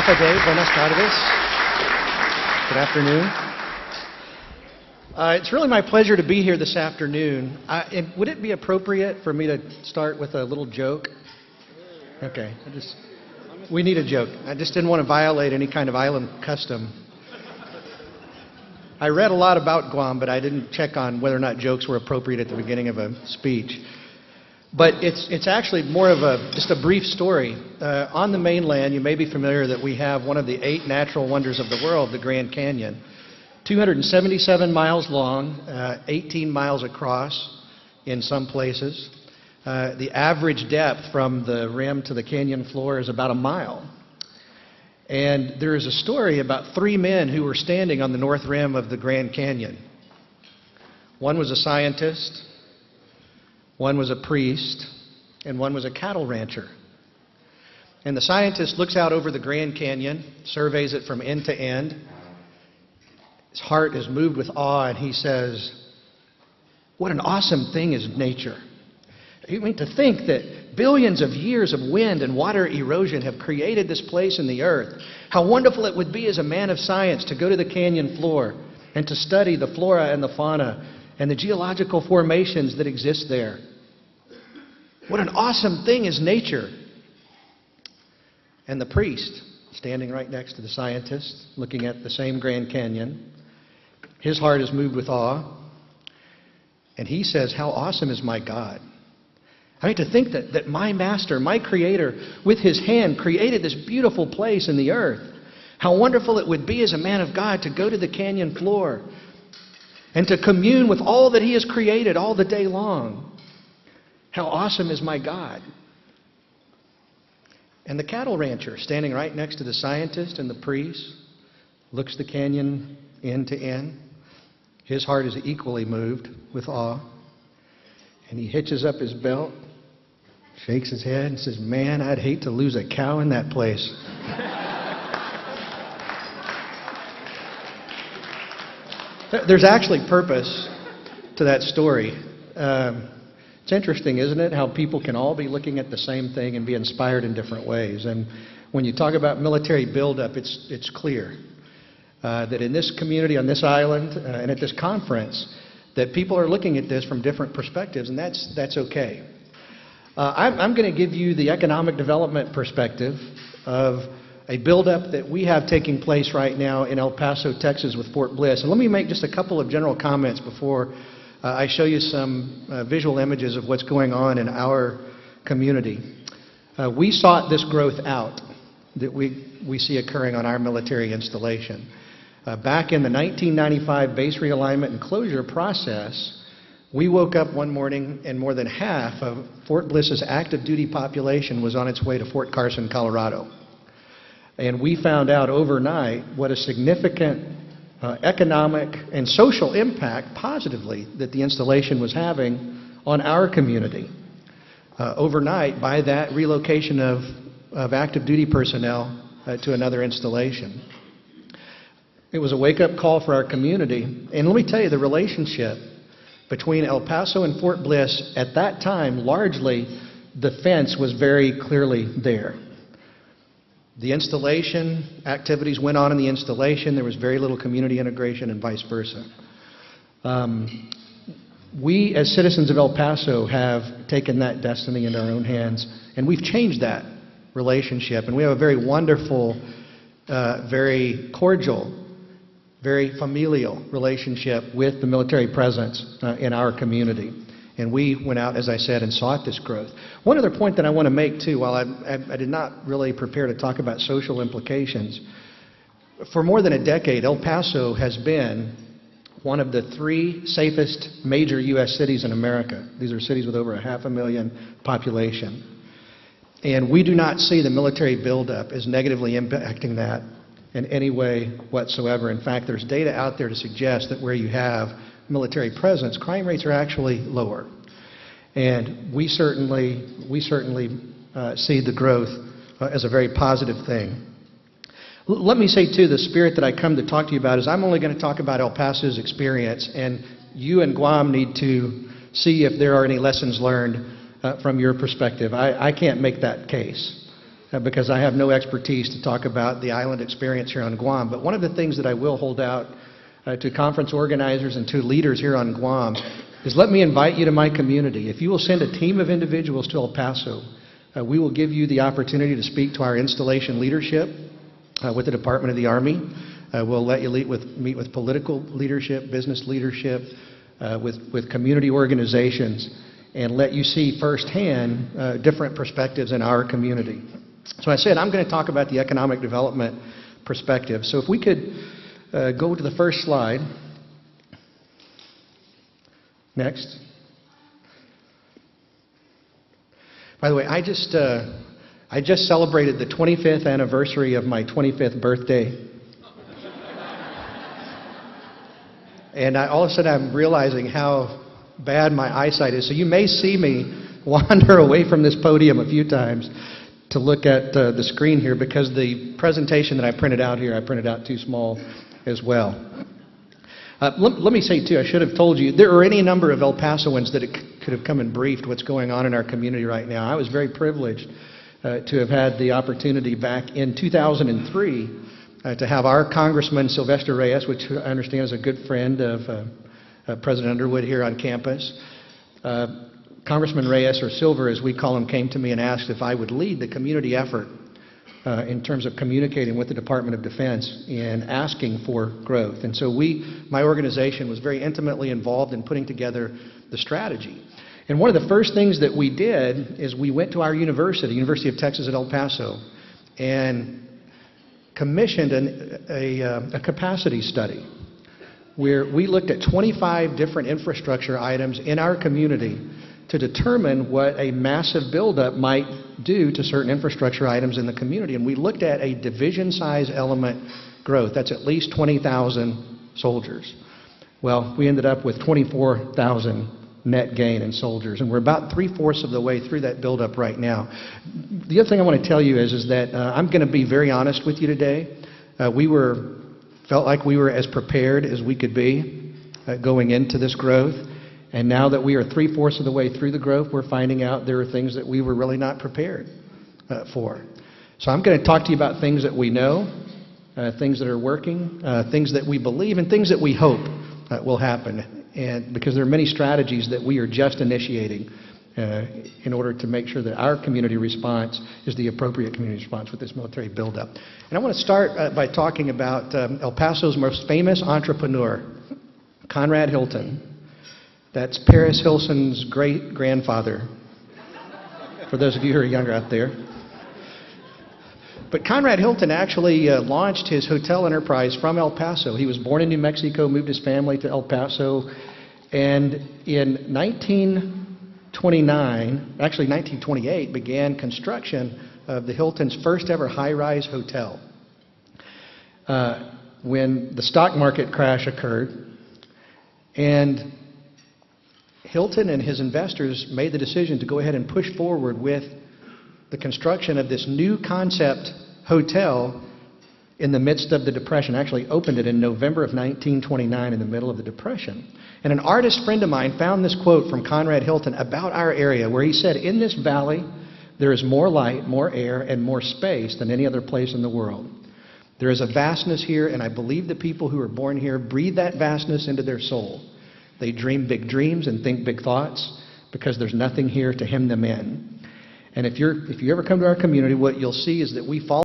Afade, buenas tardes. Good afternoon. It's really my pleasure to be here this afternoon. And would it be appropriate for me to start with a little joke? Okay, we need a joke. I just didn't want to violate any kind of island custom. I read a lot about Guam, but I didn't check on whether or not jokes were appropriate at the beginning of a speech. But it's actually more of just a brief story. On the mainland, you may be familiar that we have one of the 8 natural wonders of the world, the Grand Canyon. 277 miles long, 18 miles across in some places. The average depth from the rim to the canyon floor is about a mile. And there is a story about 3 men who were standing on the north rim of the Grand Canyon. One was a scientist, one was a priest, and one was a cattle rancher. And the scientist looks out over the Grand Canyon, surveys it from end to end. His heart is moved with awe, and he says, "What an awesome thing is nature." I mean, to think that billions of years of wind and water erosion have created this place in the earth. How wonderful it would be as a man of science to go to the canyon floor and to study the flora and the fauna and the geological formations that exist there. What an awesome thing is nature. And the priest, standing right next to the scientist, looking at the same Grand Canyon, his heart is moved with awe, and he says, "How awesome is my God." I mean, to think that my master, my creator, with his hand created this beautiful place in the earth. How wonderful it would be as a man of God to go to the canyon floor and to commune with all that he has created all the day long. How awesome is my God. And the cattle rancher, standing right next to the scientist and the priest, looks the canyon end to end. His heart is equally moved with awe. And he hitches up his belt, shakes his head, and says, "Man, I'd hate to lose a cow in that place." There's actually purpose to that story. It's interesting, isn't it, how people can all be looking at the same thing and be inspired in different ways. And when you talk about military buildup, it's clear that in this community, on this island, and at this conference, that people are looking at this from different perspectives, and that's okay. I'm going to give you the economic development perspective of a buildup that we have taking place right now in El Paso, Texas with Fort Bliss. And let me make just a couple of general comments before I show you some visual images of what's going on in our community. We sought this growth out that we see occurring on our military installation. Back in the 1995 base realignment and closure process, we woke up one morning and more than half of Fort Bliss's active duty population was on its way to Fort Carson, Colorado. And we found out overnight what a significant economic and social impact positively that the installation was having on our community. Overnight, by that relocation of active duty personnel to another installation. It was a wake-up call for our community. And let me tell you, the relationship between El Paso and Fort Bliss at that time, largely, the fence was very clearly there. The installation, activities went on in the installation. There was very little community integration and vice versa. We, as citizens of El Paso, have taken that destiny into our own hands, and we've changed that relationship. And we have a very wonderful, very cordial, very familial relationship with the military presence in our community. And we went out, as I said, and sought this growth. One other point that I want to make, too, while I did not really prepare to talk about social implications, for more than a decade, El Paso has been one of the 3 safest major U.S. cities in America. These are cities with over 500,000 population. And we do not see the military buildup as negatively impacting that in any way whatsoever. In fact, there's data out there to suggest that where you have military presence, crime rates are actually lower. And we certainly see the growth as a very positive thing. Let me say, too, the spirit that I come to talk to you about is I'm only going to talk about El Paso's experience, and you and Guam need to see if there are any lessons learned from your perspective. I can't make that case. because I have no expertise to talk about the island experience here on Guam. But one of the things that I will hold out to conference organizers and to leaders here on Guam is let me invite you to my community. If you will send a team of individuals to El Paso, we will give you the opportunity to speak to our installation leadership with the Department of the Army. We'll let you meet with political leadership, business leadership, with community organizations, and let you see firsthand different perspectives in our community. So I said I'm going to talk about the economic development perspective. So if we could go to the first slide. Next. By the way, I just celebrated the 25th anniversary of my 25th birthday. And all of a sudden I'm realizing how bad my eyesight is. So you may see me wander away from this podium a few times to look at the screen here, because the presentation that I printed out here, I printed out too small as well. Let me say, too, I should have told you, there are any number of El Pasoans that could have come and briefed what's going on in our community right now. I was very privileged to have had the opportunity back in 2003 to have our Congressman Sylvester Reyes, which I understand is a good friend of President Underwood here on campus. Congressman Reyes, or Silver as we call him, came to me and asked if I would lead the community effort in terms of communicating with the Department of Defense and asking for growth. And so my organization was very intimately involved in putting together the strategy. And one of the first things that we did is we went to our university, University of Texas at El Paso, and commissioned a capacity study where we looked at 25 different infrastructure items in our community to determine what a massive buildup might do to certain infrastructure items in the community. And we looked at a division size element growth. That's at least 20,000 soldiers. Well, we ended up with 24,000 net gain in soldiers, and we're about 3/4 of the way through that buildup right now. The other thing I want to tell you is that I'm going to be very honest with you today. Felt like we were as prepared as we could be going into this growth. And now that we are 3/4 of the way through the growth, we're finding out there are things that we were really not prepared for. So I'm going to talk to you about things that we know, things that are working, things that we believe, and things that we hope will happen. And because there are many strategies that we are just initiating in order to make sure that our community response is the appropriate community response with this military buildup. And I want to start by talking about El Paso's most famous entrepreneur, Conrad Hilton. That's Paris Hilton's great-grandfather, for those of you who are younger out there. But Conrad Hilton actually launched his hotel enterprise from El Paso. He was born in New Mexico, moved his family to El Paso, and in 1928, began construction of the Hilton's first ever high-rise hotel. When the stock market crash occurred, and Hilton and his investors made the decision to go ahead and push forward with the construction of this new concept hotel in the midst of the Depression. Actually opened it in November of 1929 in the middle of the Depression. And an artist friend of mine found this quote from Conrad Hilton about our area, where he said, "In this valley, there is more light, more air, and more space than any other place in the world. There is a vastness here, and I believe the people who are born here breathe that vastness into their soul. They dream big dreams and think big thoughts because there's nothing here to hem them in." And if you ever come to our community, what you'll see is that we fall